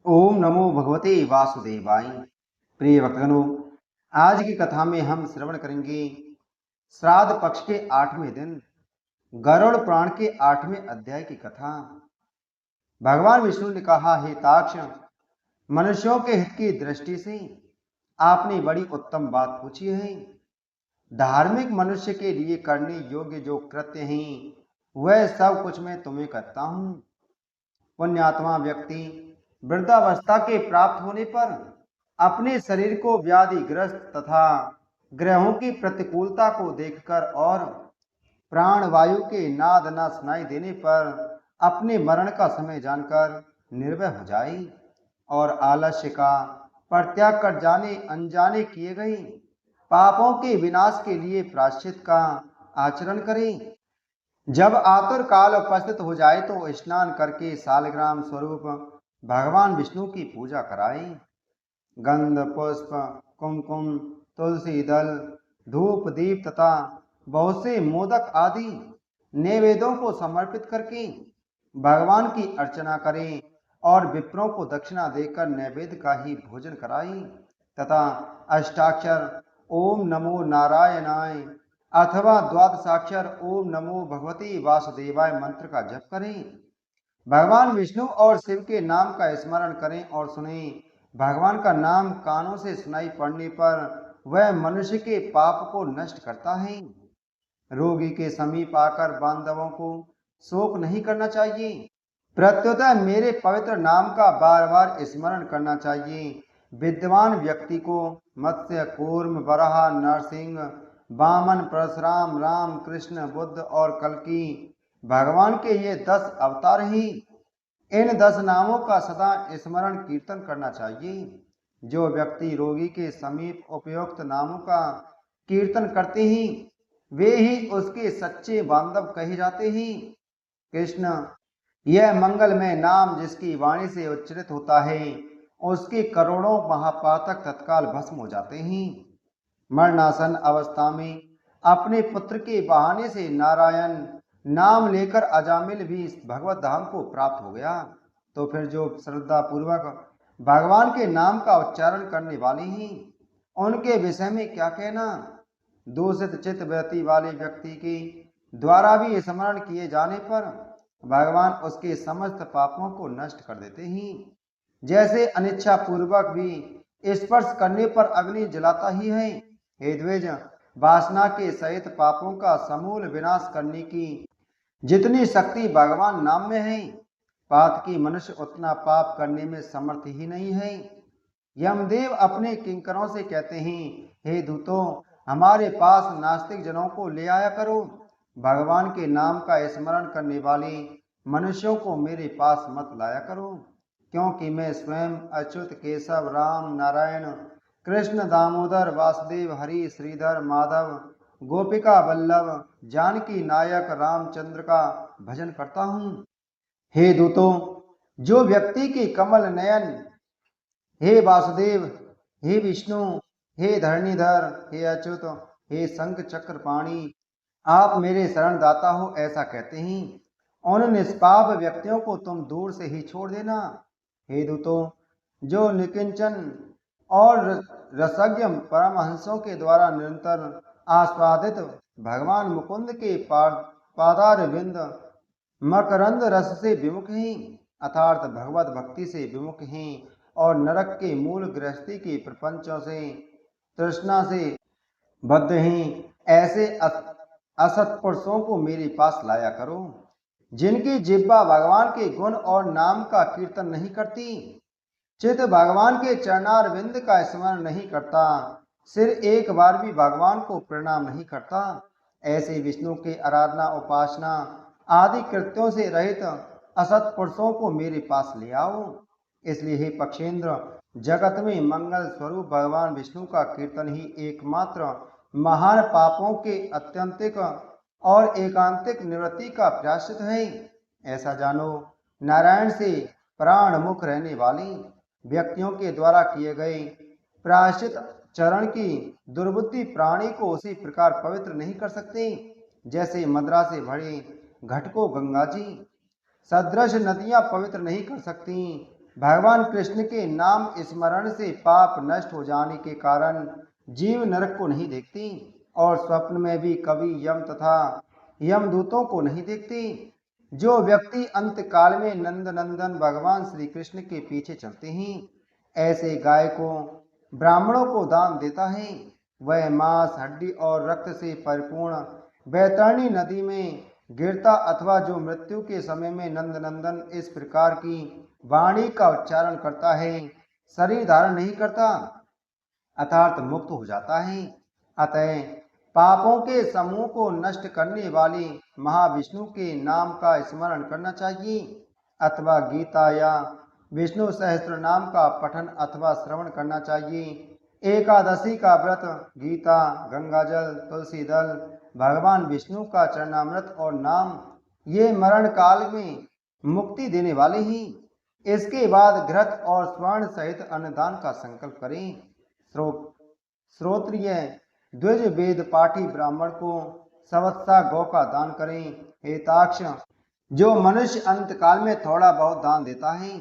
ओम नमो भगवते वासुदेवाय। प्रिय भक्तगणों, आज की कथा में हम श्रवण करेंगे श्राद्ध पक्ष के 8वें दिन गरुड़ पुराण के 8वें अध्याय की कथा। भगवान विष्णु ने कहा, हे ताक्ष, मनुष्यों के हित की दृष्टि से आपने बड़ी उत्तम बात पूछी है। धार्मिक मनुष्य के लिए करने योग्य जो कृत्य हैं वह सब कुछ मैं तुम्हें करता हूं। पुण्यात्मा व्यक्ति वृद्धावस्था के प्राप्त होने पर अपने शरीर को व्याधिग्रस्त तथा ग्रहों की प्रतिकूलता को देखकर और प्राण वायु के नाद न सुनाई देने पर अपने मरण का समय जानकर निर्भय हो जाए और आलस्य का परित्याग कर जाने अनजाने किए गए पापों के विनाश के लिए प्रायश्चित का आचरण करें। जब आतुर काल उपस्थित हो जाए तो स्नान करके सालग्राम स्वरूप भगवान विष्णु की पूजा कराएं। गंध पुष्प कुमकुम तुलसी दल धूप दीप तथा बहुत से मोदक आदि नैवेद्यों को समर्पित करके भगवान की अर्चना करें और विप्रों को दक्षिणा देकर नैवेद्य का ही भोजन कराएं तथा अष्टाक्षर ओम नमो नारायणाय अथवा द्वादशाक्षर ओम नमो भगवते वासुदेवाय मंत्र का जप करें। भगवान विष्णु और शिव के नाम का स्मरण करें और सुने। भगवान का नाम कानों से सुनाई पड़ने पर वह मनुष्य के पाप को नष्ट करता है। रोगी के समीप आकर बांधवों को शोक नहीं करना चाहिए, प्रत्युतः मेरे पवित्र नाम का बार बार स्मरण करना चाहिए। विद्वान व्यक्ति को मत्स्य कूर्म वराह नरसिंह वामन परशुराम राम कृष्ण बुद्ध और कल्कि भगवान के ये 10 अवतार ही इन 10 नामों का सदा स्मरण कीर्तन करना चाहिए। जो व्यक्ति रोगी के समीप उपयुक्त नामों का कीर्तन करते ही वे ही उसके सच्चे बांधव कहे जाते हैं। कृष्ण, यह मंगलमय नाम जिसकी वाणी से उच्चारित होता है उसके करोड़ों महापातक तत्काल भस्म हो जाते हैं। मरणासन अवस्था में अपने पुत्र के बहाने से नारायण नाम लेकर अजामिल भी भगवत धाम को प्राप्त हो गया, तो फिर जो श्रद्धा पूर्वक भगवान के नाम का उच्चारण करने वाले हैं उनके विषय में क्या कहना। दूषित चित्त वृत्ति वाले व्यक्ति के द्वारा भी स्मरण किए जाने पर भगवान उसके समस्त पापों को नष्ट कर देते हैं। जैसे अनिच्छा पूर्वक भी स्पर्श करने पर अग्नि जलाता ही है। हे द्विज, वासना के सहित पापों का समूल विनाश करने की जितनी शक्ति भगवान नाम में है, पातकी मनुष्य उतना पाप करने में समर्थ ही नहीं है। यमदेव अपने किंकरों से कहते हैं, हे दूतों, हमारे पास नास्तिक जनों को ले आया करो। भगवान के नाम का स्मरण करने वाले मनुष्यों को मेरे पास मत लाया करो, क्योंकि मैं स्वयं अच्युत केशव राम नारायण कृष्ण दामोदर वासुदेव हरि श्रीधर माधव गोपिका वल्लभ जानकी नायक रामचंद्र का भजन करता हूँ। हे दूतों, जो व्यक्ति की कमल नयन, हे वासुदेव, हे विष्णु, हे धरणीधर, हे अच्युत, हे शंख चक्र पाणी, आप मेरे शरणदाता हो ऐसा कहते हैं, उन निष्पाप व्यक्तियों को तुम दूर से ही छोड़ देना। हे दूतों, जो निकिंचन और रसज्ञ परमहंसों के द्वारा निरंतर आस्वादित भगवान मुकुंद के पादार विंद मकरंद रस से विमुख हैं, अर्थात भगवत भक्ति से विमुख हैं और नरक के मूल गृहस्थी के प्रपंचों से तृष्णा से बद्ध हैं, ऐसे असत पुरुषों को मेरे पास लाया करो, जिनकी जिह्वा भगवान के गुण और नाम का कीर्तन नहीं करती, चित्त भगवान के चरणार विंद का स्मरण नहीं करता, सिर एक बार भी भगवान को प्रणाम नहीं करता। ऐसे विष्णु के आराधना उपासना आदि कृत्यों से रहित असत पुरुषों को मेरे पास ले आओ। इसलिए हे पक्षेंद्र, जगत में मंगल स्वरूप भगवान विष्णु का कीर्तन ही एकमात्र महान पापों के अत्यंतिक और एकांतिक निवृत्ति का प्रायश्चित है। ऐसा जानो, नारायण से प्राण मुख रहने वाले व्यक्तियों के द्वारा किए गए प्रायश्चित चरण की दुर्बुद्धि प्राणी को उसी प्रकार पवित्र नहीं कर सकते जैसे मदरा से भरे घट को गंगा जी सदृश नदियां पवित्र नहीं कर सकती। भगवान कृष्ण के नाम स्मरण से पाप नष्ट हो जाने के कारण जीव नरक को नहीं देखती और स्वप्न में भी कभी यम तथा यमदूतों को नहीं देखती। जो व्यक्ति अंत काल में नंद नंदन भगवान श्री कृष्ण के पीछे चलते हैं, ऐसे गाय को ब्राह्मणों को दान देता है, वह मांस हड्डी और रक्त से परिपूर्ण बैतरणी नदी में गिरता अथवा जो मृत्यु के समय में नंद नंदन इस प्रकार की वाणी का उच्चारण करता है, शरीर धारण नहीं करता अर्थात मुक्त हो जाता है। अतः पापों के समूह को नष्ट करने वाले महाविष्णु के नाम का स्मरण करना चाहिए अथवा गीता या विष्णु सहस्त्र नाम का पठन अथवा श्रवण करना चाहिए। एकादशी का व्रत, गीता, गंगाजल, तुलसी दल, भगवान विष्णु का चरणामृत और नाम, ये मरण काल में मुक्ति देने वाले ही। इसके बाद घृत और स्वर्ण सहित अन्नदान का संकल्प करें। श्रोत्रिय द्विज वेद पाठी ब्राह्मण को सवत्सा गौ का दान करें। हेताक्ष, जो मनुष्य अंत काल में थोड़ा बहुत दान देता है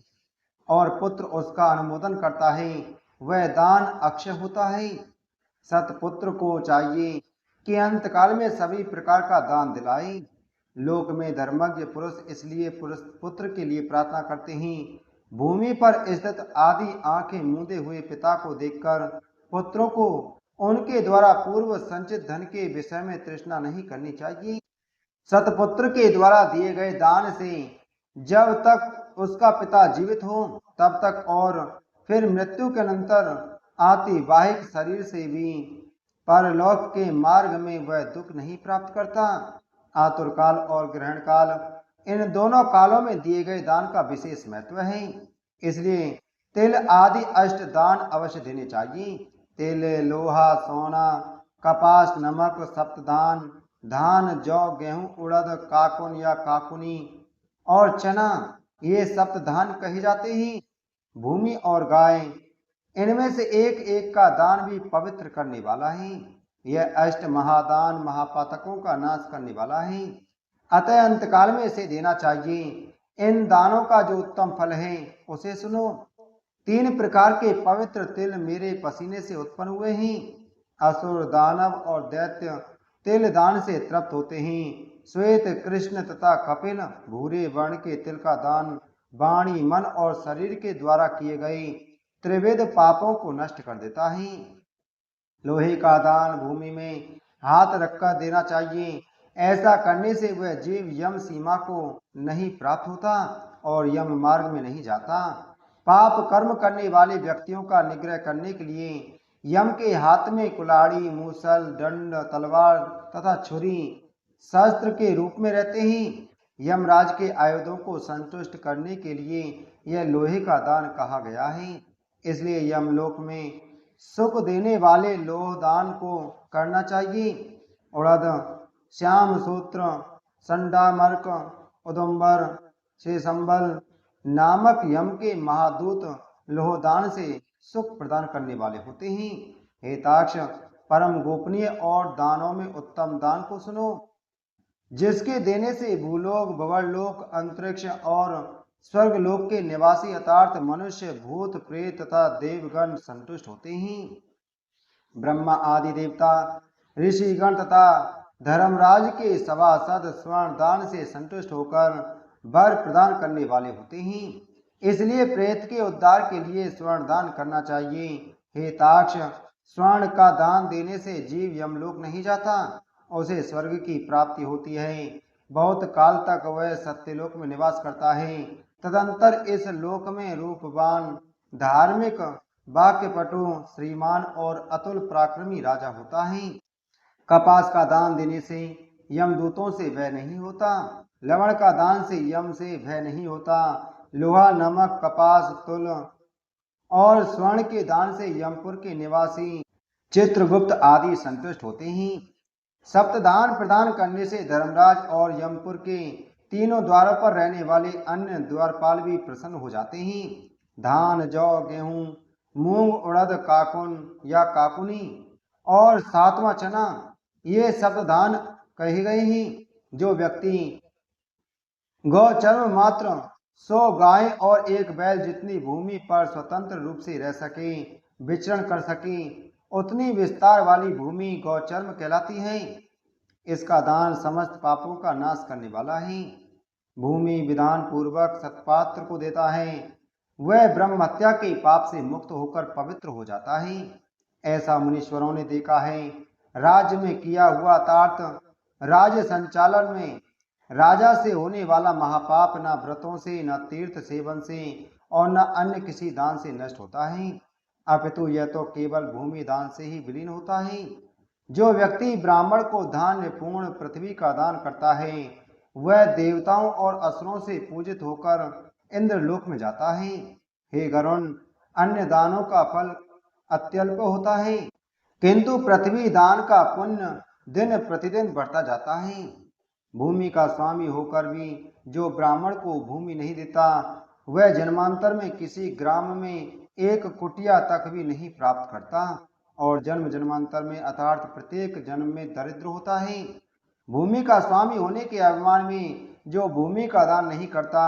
और पुत्र उसका अनुमोदन करता है, वह दान अक्षय होता है। सतपुत्र को चाहिए कि अंत काल में सभी प्रकार का दान दिलाए। लोक में धर्मज्ञ पुरुष इसलिए पुरुष पुत्र के लिए प्रार्थना करते हैं। भूमि पर स्थित आदि आंखें मूंदे हुए पिता को देखकर पुत्रों को उनके द्वारा पूर्व संचित धन के विषय में तृष्णा नहीं करनी चाहिए। सतपुत्र के द्वारा दिए गए दान से जब तक उसका पिता जीवित हो तब तक और फिर मृत्यु के अनंतर आतिवाहिक शरीर से भी परलोक के मार्ग में वह दुख नहीं प्राप्त करता। आतुर काल और ग्रहण काल, इन दोनों कालों में दिए गए दान का विशेष महत्व है, इसलिए तिल आदि अष्ट दान अवश्य देने चाहिए। तिल, लोहा, सोना, कपास, नमक, सप्तधान, धान, जौ, गेहूं, उड़द, काकुन या काकुनी और चना, ये सप्तधान कहे जाते हैं। भूमि और गाय, इनमें से एक एक का दान भी पवित्र करने वाला है। यह अष्ट महादान महापातकों का नाश करने वाला है, अतः अंतकाल में इसे देना चाहिए। इन दानों का जो उत्तम फल है उसे सुनो। 3 प्रकार के पवित्र तिल मेरे पसीने से उत्पन्न हुए हैं। असुर, दानव और दैत्य तिल दान से तृप्त होते हैं। श्वेत, कृष्ण तथा कपिल भूरे वर्ण के तिल का दान वाणी, मन और शरीर के द्वारा किए गए त्रिविध पापों को नष्ट कर देता है। लोहे का दान भूमि में हाथ रखकर देना चाहिए। ऐसा करने से वह जीव यम सीमा को नहीं प्राप्त होता और यम मार्ग में नहीं जाता। पाप कर्म करने वाले व्यक्तियों का निग्रह करने के लिए यम के हाथ में कुल्हाड़ी, मूसल, दंड, तलवार तथा छुरी शस्त्र के रूप में रहते हैं। यमराज के आयुधों को संतुष्ट करने के लिए यह लोहे का दान कहा गया है। इसलिए यमलोक में सुख देने वाले लोह दान को करना चाहिए। उड़द, श्याम सूत्र, संडामर्क, उदुम्बर, शेषंबल नामक यम के महादूत लोहदान से सुख प्रदान करने वाले होते हैं। हेताक्ष, परम गोपनीय और दानों में उत्तम दान को सुनो, जिसके देने से भूलोक, भवरलोक, अंतरिक्ष और स्वर्गलोक के निवासी अर्थात मनुष्य, भूत, प्रेत तथा देवगण संतुष्ट होते हैं। ब्रह्मा आदि देवता, ऋषिगण तथा धर्मराज के सभासद स्वर्ण दान से संतुष्ट होकर वर प्रदान करने वाले होते हैं। इसलिए प्रेत के उद्धार के लिए स्वर्ण दान करना चाहिए। हेताक्ष, स्वर्ण का दान देने से जीव यमलोक नहीं जाता, उसे स्वर्ग की प्राप्ति होती है। बहुत काल तक वह सत्यलोक में निवास करता है। तदंतर इस लोक में रूपवान, धार्मिक, वाक्यपटु, श्रीमान और अतुल पराक्रमी राजा होता है। कपास का दान देने से यमदूतों से भय नहीं होता। लवण का दान से यम से भय नहीं होता। लोहा, नमक, कपास, तुल और स्वर्ण के दान से यमपुर के निवासी चित्रगुप्त आदि संतुष्ट होते हैं। सप्तदान प्रदान करने से धर्मराज और यमपुर के तीनों द्वारों पर रहने वाले अन्य द्वारपाल भी प्रसन्न हो जाते हैं। धान, जौ, गेहूं, मूंग, उड़द, काकुन या काकुनी और 7वां चना, ये सप्तदान कहे गए हैं। जो व्यक्ति गौ चर्म मात्र 100 गायें और एक बैल जितनी भूमि पर स्वतंत्र रूप से रह सके, विचरण कर सके, उतनी विस्तार वाली भूमि गौचर्म कहलाती है। इसका दान समस्त पापों का नाश करने वाला है। भूमि विधान पूर्वक सत्पात्र को देता है, वह ब्रह्म हत्या के पाप से मुक्त होकर पवित्र हो जाता है। ऐसा मुनीश्वरों ने देखा है। राज्य में किया हुआ तार्थ राज्य संचालन में राजा से होने वाला महापाप न व्रतों से, न तीर्थ सेवन से और न अन्य किसी दान से नष्ट होता है, अपितु यह तो केवल भूमि दान से ही विलीन होता है। जो व्यक्ति ब्राह्मण को धान्य पूर्ण पृथ्वी का दान करता है, वह देवताओं और असुरों से पूजित होकर इंद्रलोक में जाता है। हे गरुण, अन्य दानों का फल अत्यल्प होता है, किंतु पृथ्वी दान का पुण्य दिन प्रतिदिन बढ़ता जाता है। भूमि का स्वामी होकर भी जो ब्राह्मण को भूमि नहीं देता, वह जन्मांतर में किसी ग्राम में एक कुटिया तक भी नहीं प्राप्त करता और जन्म जन्मांतर में अर्थात प्रत्येक जन्म में दरिद्र होता है। भूमि का स्वामी होने के अभिमान में जो भूमि का दान नहीं करता,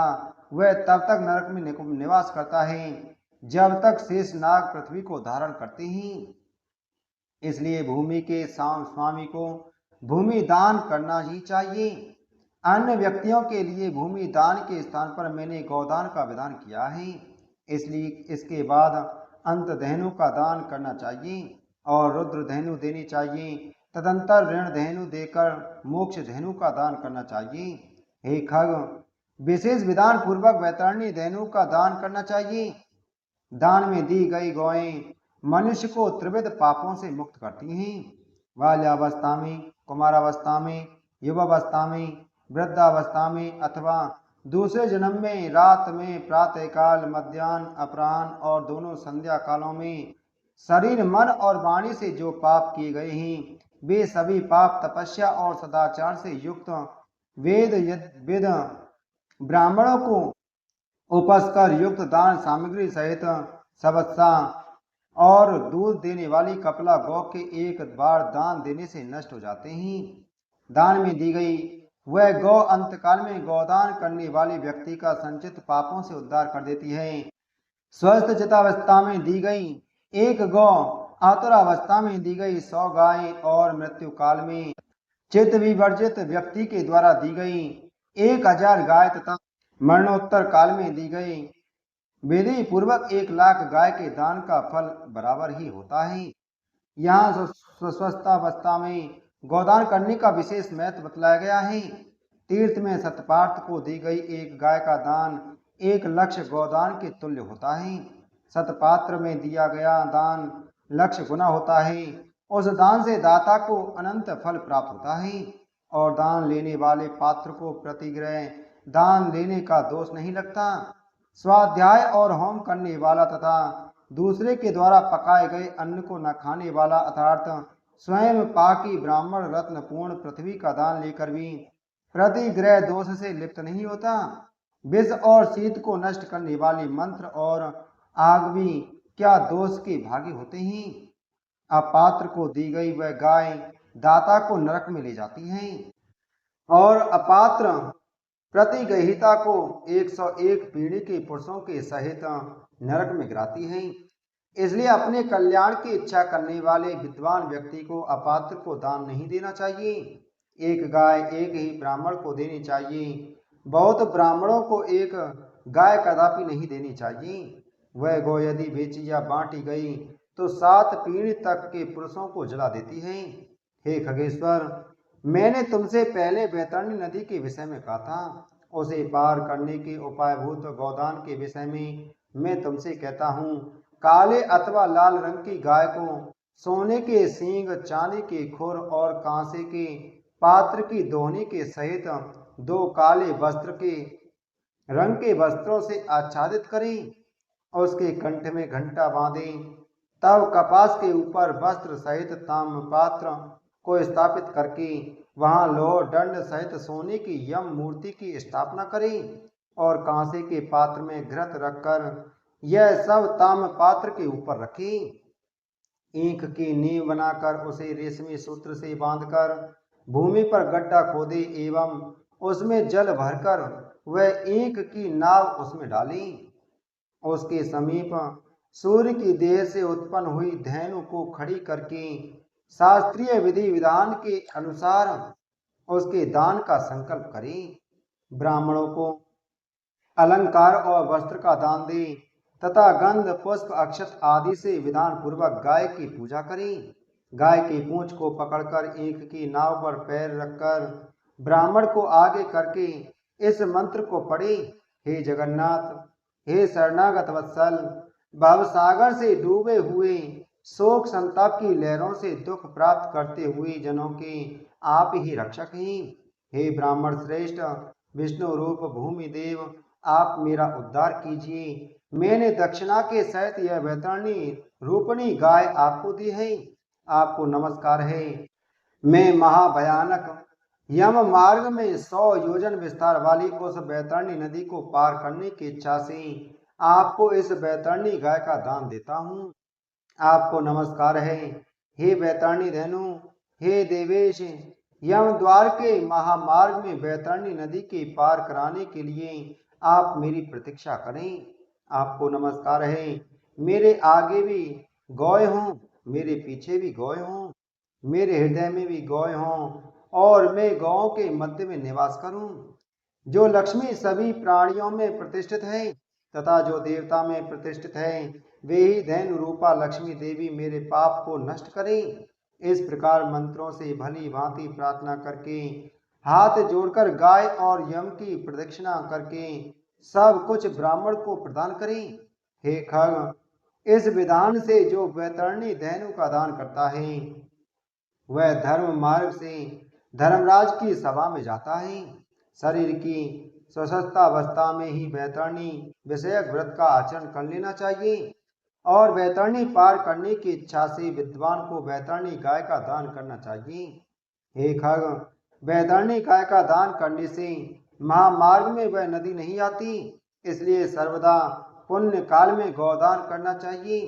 वह तब तक नरक में निवास करता है जब तक शेष नाग पृथ्वी को धारण करते हैं। इसलिए भूमि के स्वामी को भूमि दान करना ही चाहिए। अन्य व्यक्तियों के लिए भूमि दान के स्थान पर मैंने गौदान का विधान किया है। इसलिए इसके बाद अंत धेनु का दान करना चाहिए और रुद्र धेनु देनी चाहिए। तदंतर ऋण धेनु देकर मोक्ष धेनु का दान करना चाहिए। हे खग, विशेष विधान पूर्वक वैतरणी धेनु का दान करना चाहिए। दान में दी गई गौएं मनुष्य को त्रिविध पापों से मुक्त करती हैं। बाल्यावस्था में, कुमारावस्था में, युवावस्था में, वृद्धावस्था में अथवा दूसरे जन्म में, रात में, प्रातःकाल, मध्याह्न, अपराह्न और दोनों संध्या कालों में शरीर, मन और वाणी से जो पाप किए गए हैं, वे सभी पाप तपस्या और सदाचार से युक्त वेद विद ब्राह्मणों को उपस्कर युक्त दान सामग्री सहित सबस्सा और दूध देने वाली कपला गौ के एक बार दान देने से नष्ट हो जाते हैं। दान में दी गई वह गौ अंतकाल में गौदान करने वाले व्यक्ति का संचित पापों से उद्धार कर देती है। स्वस्थ चितावस्था में दी गई एक गौ, आतुरावस्था में दी गई 100 गायें और मृत्यु काल में चित्त विवर्जित व्यक्ति के द्वारा दी गई 1000 गाय तथा मरणोत्तर काल में दी गई विधि पूर्वक 1,00,000 गाय के दान का फल बराबर ही होता है। यहाँ स्वस्थावस्था में गौदान करने का विशेष महत्व बतलाया गया है। तीर्थ में सतपार्थ को दी गई एक गाय का दान 1,00,000 गौदान के तुल्य होता है। सतपात्र में दिया गया दान 1,00,000 गुना होता है। उस दान से दाता को अनंत फल प्राप्त होता है और दान लेने वाले पात्र को प्रतिग्रह दान लेने का दोष नहीं लगता। स्वाध्याय और होम करने वाला तथा दूसरे के द्वारा पकाए गए अन्न को न खाने वाला अर्थात स्वयं पाकी ब्राह्मण रत्न पूर्ण पृथ्वी का दान लेकर भी प्रतिग्रह दोष से लिप्त नहीं होता। विष और शीत को नष्ट करने वाले मंत्र और आग भी क्या दोष के भागी होते हैं। अपात्र को दी गई वह गाय दाता को नरक में ले जाती है और अपात्र प्रतिगहिता को 101 पीढ़ी के पुरुषों के सहित नरक में गिराती है। इसलिए अपने कल्याण की इच्छा करने वाले विद्वान व्यक्ति को अपात्र को दान नहीं देना चाहिए। एक गाय एक ही ब्राह्मण को देनी चाहिए। बहुत ब्राह्मणों को एक गाय कदापि नहीं देनी चाहिए। वह गौ यदि बेची या बांटी गई तो 7 पीढ़ी तक के पुरुषों को जला देती है। हे खगेश्वर, मैंने तुमसे पहले बैतरणी नदी के विषय में कहा था। उसे पार करने के उपायभूत गौदान के विषय में मैं तुमसे कहता हूँ। काले अथवा लाल रंग की गाय को सोने के सींग, चांदी के खुर और कांसे के पात्र की दोहनी के सहित 2 काले वस्त्र के रंग के वस्त्रों से आच्छादित करें। उसके कंठ में घंटा बांधें। तब कपास के ऊपर वस्त्र सहित ताम्रपात्र को स्थापित करके वहां लोह दंड सहित सोने की यम मूर्ति की स्थापना करें और कांसे के पात्र में घृत रखकर यह सब ताम्रपात्र के ऊपर रखें। ईंख की नींव बनाकर उसे रेशमी सूत्र से बांधकर भूमि पर गड्ढा खोदे एवं उसमें जल भरकर वह ईख की नाव उसमें डाली। उसके समीप सूर्य की देह से उत्पन्न हुई धेनु को खड़ी करके शास्त्रीय विधि विधान के अनुसार उसके दान का संकल्प करें। ब्राह्मणों को अलंकार और वस्त्र का दान दे तथा गंध पुष्प अक्षत आदि से विधान पूर्वक गाय की पूजा करें। गाय की पूंछ को पकड़कर एक की नाव पर पैर रखकर ब्राह्मण को आगे करके इस मंत्र को पढ़े। हे जगन्नाथ, हे शरणागत वत्सल, भवसागर से डूबे हुए शोक संताप की लहरों से दुख प्राप्त करते हुए जनों के आप ही रक्षक हैं। हे ब्राह्मण श्रेष्ठ, विष्णु रूप भूमि देव, आप मेरा उद्धार कीजिए। मैंने दक्षिणा के सहित यह वैतरणी रूपणी गाय आपको दी है। आपको नमस्कार है। मैं महाभयानक यम मार्ग में 100 योजन विस्तार वाली उस बैतरणी नदी को पार करने की इच्छा से आपको इस बैतरणी गाय का दान देता हूँ। आपको नमस्कार है। हे बैतरणी धेनु, हे देवेश, यम द्वार के महामार्ग में बैतरणी नदी के पार कराने के लिए आप मेरी प्रतीक्षा करें। आपको नमस्कार है। मेरे आगे भी गौए हों, मेरे पीछे भी गौए हों, मेरे हृदय में भी गौए हों और मैं गौओं के मध्य में निवास करूं। जो लक्ष्मी सभी प्राणियों में प्रतिष्ठित है तथा जो देवता में प्रतिष्ठित है, वे ही धैनु रूपा लक्ष्मी देवी मेरे पाप को नष्ट करें। इस प्रकार मंत्रों से भली भांति प्रार्थना करके हाथ जोड़कर गाय और यम की प्रदक्षिणा करके सब कुछ ब्राह्मण को प्रदान करें। हे खग, इस विधान से जो वैतरणी धेनु का दान करता है वह धर्म मार्ग से धर्मराज की सभा में जाता है। शरीर की स्वस्थावस्था में ही वैतरणी विषयक व्रत का आचरण कर लेना चाहिए और वैतरणी पार करने की इच्छा से विद्वान को वैतरणी गाय का दान करना चाहिए। हे खग, वैतरणी गाय का दान करने से महामार्ग में वह नदी नहीं आती, इसलिए सर्वदा पुण्य काल में गौदान करना चाहिए।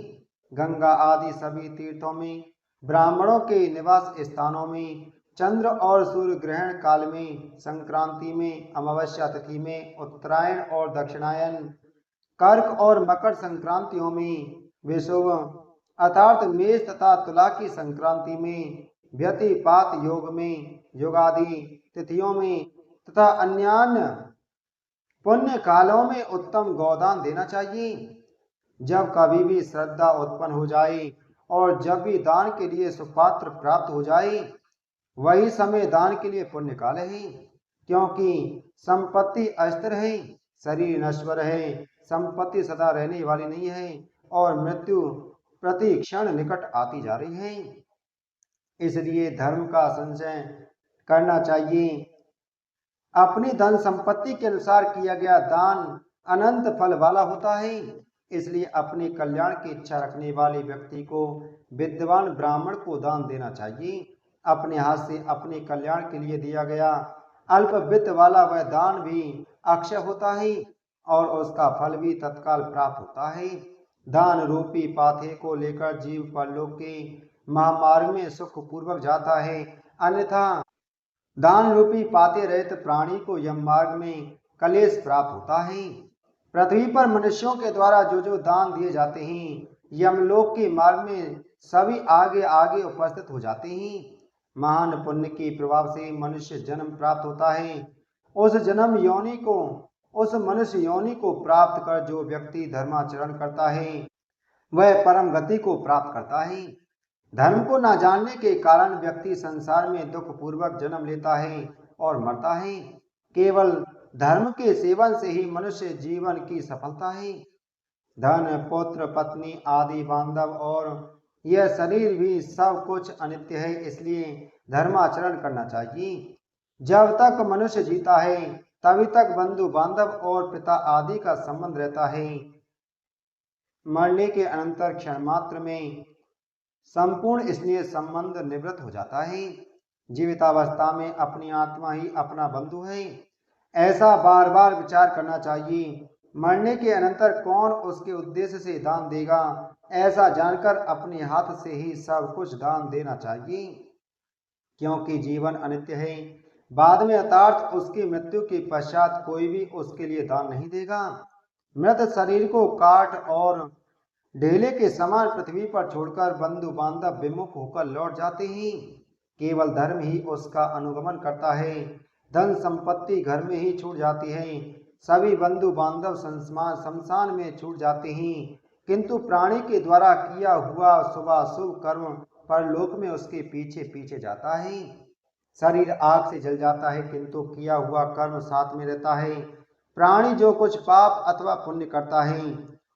गंगा आदि सभी तीर्थों में, ब्राह्मणों के निवास स्थानों में, चंद्र और सूर्य ग्रहण काल में, संक्रांति में, अमावस्या तिथि में, उत्तरायण और दक्षिणायन, कर्क और मकर संक्रांतियों में, विषुव अर्थात मेष तथा तुला की संक्रांति में, व्यतिपात योग में, युगादि तिथियों में तथा अन्यान्य पुण्य कालों में उत्तम गौदान देना चाहिए। जब कभी भी श्रद्धा उत्पन्न हो जाए और जब भी दान के लिए सुपात्र प्राप्त हो जाए, वही समय दान के लिए पुण्य काल है। क्योंकि संपत्ति अस्थिर है, शरीर नश्वर है, संपत्ति सदा रहने वाली नहीं है और मृत्यु प्रति क्षण निकट आती जा रही है। इसलिए धर्म का संचय करना चाहिए। अपनी धन संपत्ति के अनुसार किया गया दान अनंत फल वाला होता है। इसलिए अपने कल्याण की इच्छा रखने वाले व्यक्ति को विद्वान ब्राह्मण को दान देना चाहिए। अपने हाथ से अपने कल्याण के लिए दिया गया अल्प वित्त वाला वह दान भी अक्षय होता है और उसका फल भी तत्काल प्राप्त होता है। दान रूपी पाथे को लेकर जीव परलोक के महामार्ग में सुख पूर्वक जाता है, अन्यथा दान रूपी पाते रहित प्राणी को यम मार्ग में कलेश प्राप्त होता है। पृथ्वी पर मनुष्यों के द्वारा जो जो दान दिए जाते हैं, यमलोक के मार्ग में सभी आगे आगे उपस्थित हो जाते हैं। महान पुण्य के प्रभाव से मनुष्य जन्म प्राप्त होता है। उस जन्म योनि को, उस मनुष्य योनि को प्राप्त कर जो व्यक्ति धर्माचरण करता है वह परम गति को प्राप्त करता है। धर्म को न जानने के कारण व्यक्ति संसार में दुख पूर्वक जन्म लेता है और मरता है। केवल धर्म के सेवन से ही मनुष्य जीवन की सफलता है। धन, पुत्र, पत्नी आदि बांधव और यह शरीर भी सब कुछ अनित्य है, इसलिए धर्माचरण करना चाहिए। जब तक मनुष्य जीता है तभी तक बंधु बांधव और पिता आदि का संबंध रहता है। मरने के अनंतर क्षण मात्र में संपूर्ण स्नेह संबंध निवृत्त हो जाता है। जीवितावस्था में अपनी आत्मा ही अपना बंधु है, ऐसा बार बार विचार करना चाहिए। मरने के अनंतर कौन उसके उद्देश्य से दान देगा, ऐसा जानकर अपने हाथ से ही सब कुछ दान देना चाहिए। क्योंकि जीवन अनित्य है, बाद में अर्थात उसकी मृत्यु के पश्चात कोई भी उसके लिए दान नहीं देगा। मृत शरीर को काट और ढेले के समान पृथ्वी पर छोड़कर बंधु बांधव विमुख होकर लौट जाते हैं। केवल धर्म ही उसका अनुगमन करता है। धन संपत्ति घर में ही छूट जाती है। सभी बंधु बांधव शमशान में छूट जाते हैं, किंतु प्राणी के द्वारा किया हुआ शुभ कर्म परलोक में उसके पीछे पीछे जाता है। शरीर आग से जल जाता है, किंतु किया हुआ कर्म साथ में रहता है। प्राणी जो कुछ पाप अथवा पुण्य करता है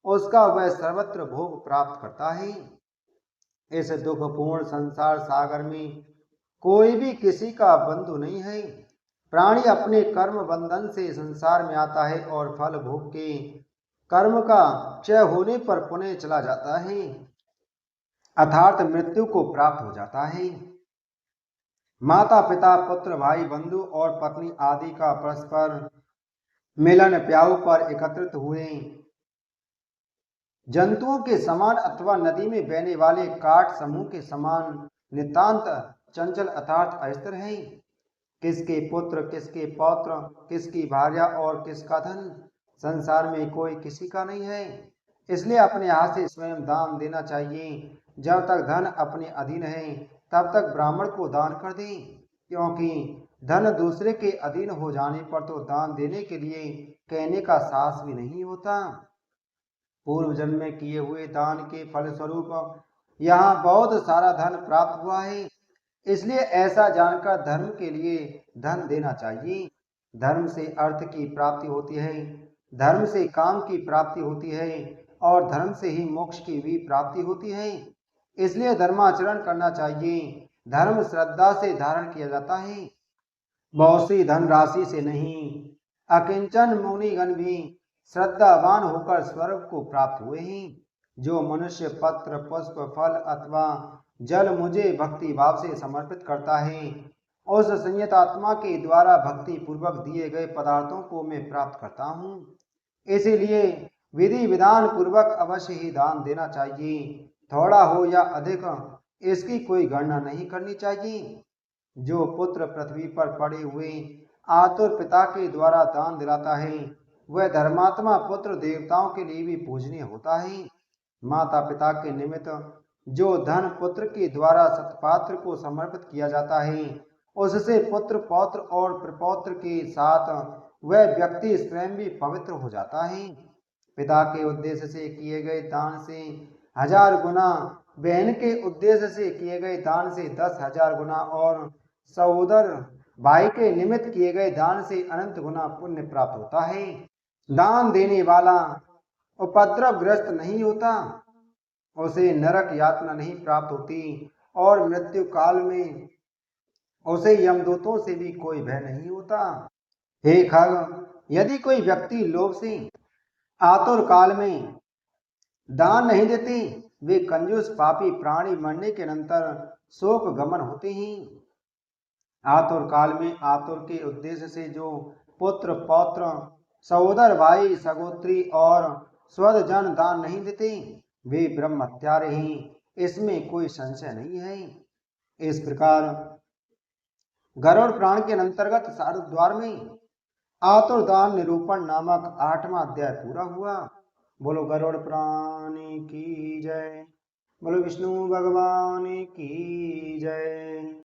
उसका वह सर्वत्र भोग प्राप्त करता है। इस दुखपूर्ण संसार सागर में कोई भी किसी का बंधु नहीं है। प्राणी अपने कर्म बंधन से संसार में आता है और फल भोग के कर्म का क्षय होने पर पुनः चला जाता है, अर्थात मृत्यु को प्राप्त हो जाता है। माता पिता पुत्र भाई बंधु और पत्नी आदि का परस्पर मिलन प्याऊ पर एकत्रित हुए जंतुओं के समान अथवा नदी में बहने वाले काट समूह के समान नितांत चंचल अर्थात अस्थिर है। किसके पुत्र, किसके पौत्र, किसकी भार्या और किसका धन, संसार में कोई किसी का नहीं है। इसलिए अपने हाथ से स्वयं दान देना चाहिए। जब तक धन अपने अधीन है तब तक ब्राह्मण को दान कर दें, क्योंकि धन दूसरे के अधीन हो जाने पर तो दान देने के लिए कहने का साहस भी नहीं होता। पूर्व जन्म में किए हुए दान के फलस्वरूप यहाँ बहुत सारा धन प्राप्त हुआ है, इसलिए ऐसा जानकर धर्म के लिए धन देना चाहिए। धर्म से अर्थ की प्राप्ति होती है, धर्म से काम की प्राप्ति होती है और धर्म से ही मोक्ष की भी प्राप्ति होती है। इसलिए धर्माचरण करना चाहिए। धर्म श्रद्धा से धारण किया जाता है, बहुत सी धनराशि से नहीं। अकिंचन मुनिगण भी श्रद्धावान होकर स्वर्ग को प्राप्त हुए हैं। जो मनुष्य पत्र पुष्प फल अथवा जल मुझे भक्ति भाव से समर्पित करता है उस संयत आत्मा के द्वारा भक्ति पूर्वक दिए गए पदार्थों को मैं प्राप्त करता हूँ। इसीलिए विधि विधान पूर्वक अवश्य ही दान देना चाहिए। थोड़ा हो या अधिक इसकी कोई गणना नहीं करनी चाहिए। जो पुत्र पृथ्वी पर पड़े हुए आतुर पिता के द्वारा दान दिलाता है वह धर्मात्मा पुत्र देवताओं के लिए भी पूजनीय होता है। माता पिता के निमित्त जो धन पुत्र के द्वारा सत्पात्र को समर्पित किया जाता है उससे पुत्र पौत्र और प्रपौत्र के साथ वह व्यक्ति स्वयं भी पवित्र हो जाता है। पिता के उद्देश्य से किए गए दान से 1000 गुना, बहन के उद्देश्य से किए गए दान से 10,000 गुना और सहोदर भाई के निमित्त किए गए दान से अनंत गुना पुण्य प्राप्त होता है। दान देने वाला उपद्रवग्रस्त नहीं होता, उसे नरक यातना नहीं प्राप्त होती और मृत्यु काल में उसे यमदूतों से भी कोई भय नहीं होता। हे खग, यदि कोई व्यक्ति लोभ से आतुर काल में दान नहीं देते वे कंजूस पापी प्राणी मरने के अनंतर शोक गमन होते हैं। आतुर काल में आतुर के उद्देश्य से जो पुत्र पौत्र सहोदर भाई सगोत्री और स्वजन दान नहीं देते वे ब्रह्म हत्यारे हैं, इसमें कोई संशय नहीं है। इस प्रकार गरुड़ पुराण के अंतर्गत शारद्वार में आतुर दान निरूपण नामक 8वां अध्याय पूरा हुआ। बोलो गरुड़ पुराण की जय, बोलो विष्णु भगवान की जय।